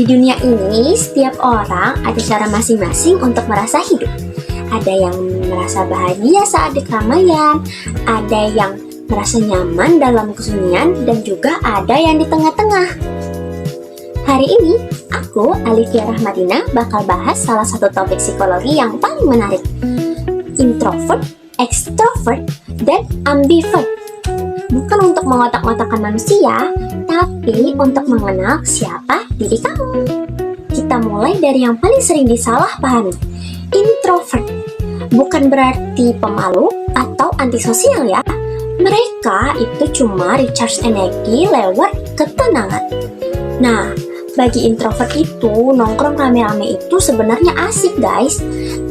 Di dunia ini, setiap orang ada cara masing-masing untuk merasa hidup. Ada yang merasa bahagia saat di keramaian, ada yang merasa nyaman dalam kesunyian, dan juga ada yang di tengah-tengah. Hari ini, aku, Alifia Rahmadina, bakal bahas salah satu topik psikologi yang paling menarik. Introvert, extrovert, dan ambivert. Bukan untuk mengotak-ngotakkan manusia, tapi untuk mengenal siapa diri kamu. Kita mulai dari yang paling sering disalahpahami, introvert. Bukan berarti pemalu atau antisosial ya. Mereka itu cuma recharge energi lewat ketenangan. Nah, bagi introvert itu, nongkrong rame-rame itu sebenarnya asik guys.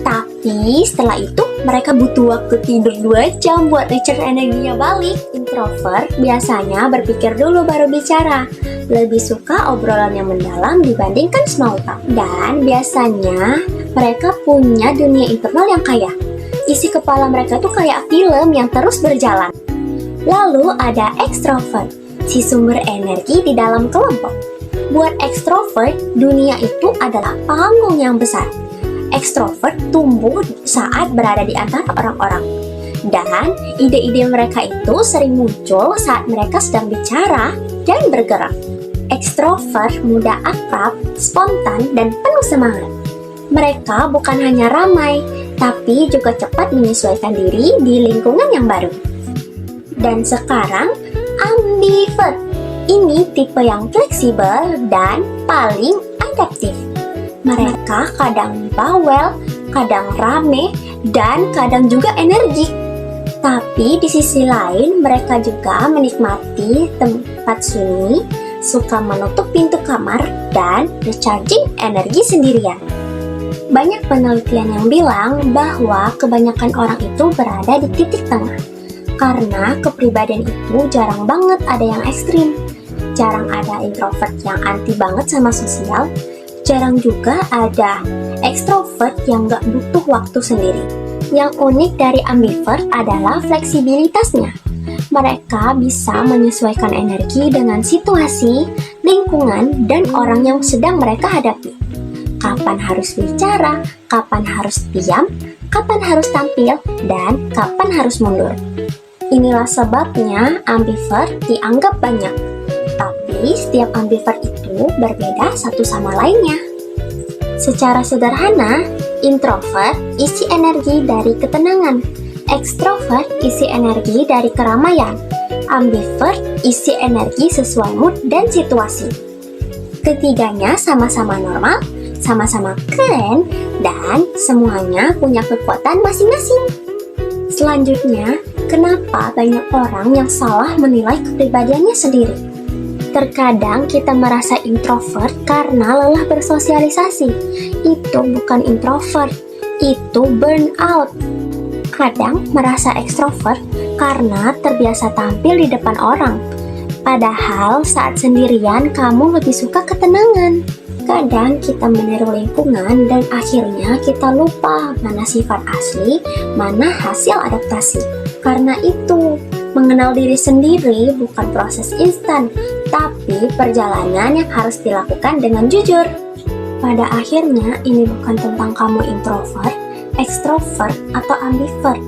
Tapi setelah itu, mereka butuh waktu tidur 2 jam buat recharge energinya balik. Introvert biasanya berpikir dulu baru bicara. Lebih suka obrolan yang mendalam dibandingkan small talk. Dan biasanya mereka punya dunia internal yang kaya. Isi kepala mereka tuh kayak film yang terus berjalan. Lalu ada extrovert, si sumber energi di dalam kelompok. Buat extrovert, dunia itu adalah panggung yang besar. Extrovert tumbuh saat berada di antara orang-orang. Dan ide-ide mereka itu sering muncul saat mereka sedang bicara dan bergerak. Extrovert mudah akrab, spontan, dan penuh semangat. Mereka bukan hanya ramai, tapi juga cepat menyesuaikan diri di lingkungan yang baru. Dan sekarang, ambivert. Ini tipe yang fleksibel dan paling adaptif. Mereka kadang bawel, kadang rame, dan kadang juga energik. Tapi di sisi lain, mereka juga menikmati tempat sunyi, suka menutup pintu kamar, dan recharging energi sendirian. Banyak penelitian yang bilang bahwa kebanyakan orang itu berada di titik tengah. Karena kepribadian itu jarang banget ada yang ekstrim. Jarang ada introvert yang anti banget sama sosial. Jarang juga ada extrovert yang gak butuh waktu sendiri. Yang unik dari ambivert adalah fleksibilitasnya. Mereka bisa menyesuaikan energi dengan situasi, lingkungan, dan orang yang sedang mereka hadapi. Kapan harus bicara, kapan harus diam, kapan harus tampil, dan kapan harus mundur. Inilah sebabnya ambivert dianggap banyak. Tapi setiap ambivert itu berbeda satu sama lainnya. Secara sederhana, introvert isi energi dari ketenangan, extrovert isi energi dari keramaian, ambivert isi energi sesuai mood dan situasi. Ketiganya sama-sama normal, sama-sama keren, dan semuanya punya kekuatan masing-masing. Selanjutnya, kenapa banyak orang yang salah menilai kepribadiannya sendiri? Terkadang kita merasa introvert karena lelah bersosialisasi. Itu bukan introvert, itu burnout. Kadang merasa ekstrovert karena terbiasa tampil di depan orang. Padahal saat sendirian kamu lebih suka ketenangan. Kadang kita meniru lingkungan dan akhirnya kita lupa mana sifat asli, mana hasil adaptasi. Karena itu, mengenal diri sendiri bukan proses instan, tapi perjalanan yang harus dilakukan dengan jujur. Pada akhirnya, ini bukan tentang kamu introvert, extrovert, atau ambivert.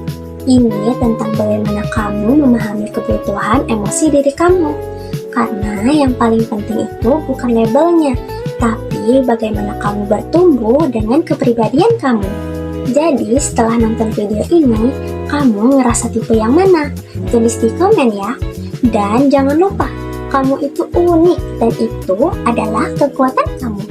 Ini tentang bagaimana kamu memahami kebutuhan emosi diri kamu. Karena yang paling penting itu bukan labelnya, tapi bagaimana kamu bertumbuh dengan kepribadian kamu. Jadi, setelah nonton video ini, kamu ngerasa tipe yang mana? Tulis di komen ya. Dan jangan lupa, kamu itu unik dan itu adalah kekuatan kamu.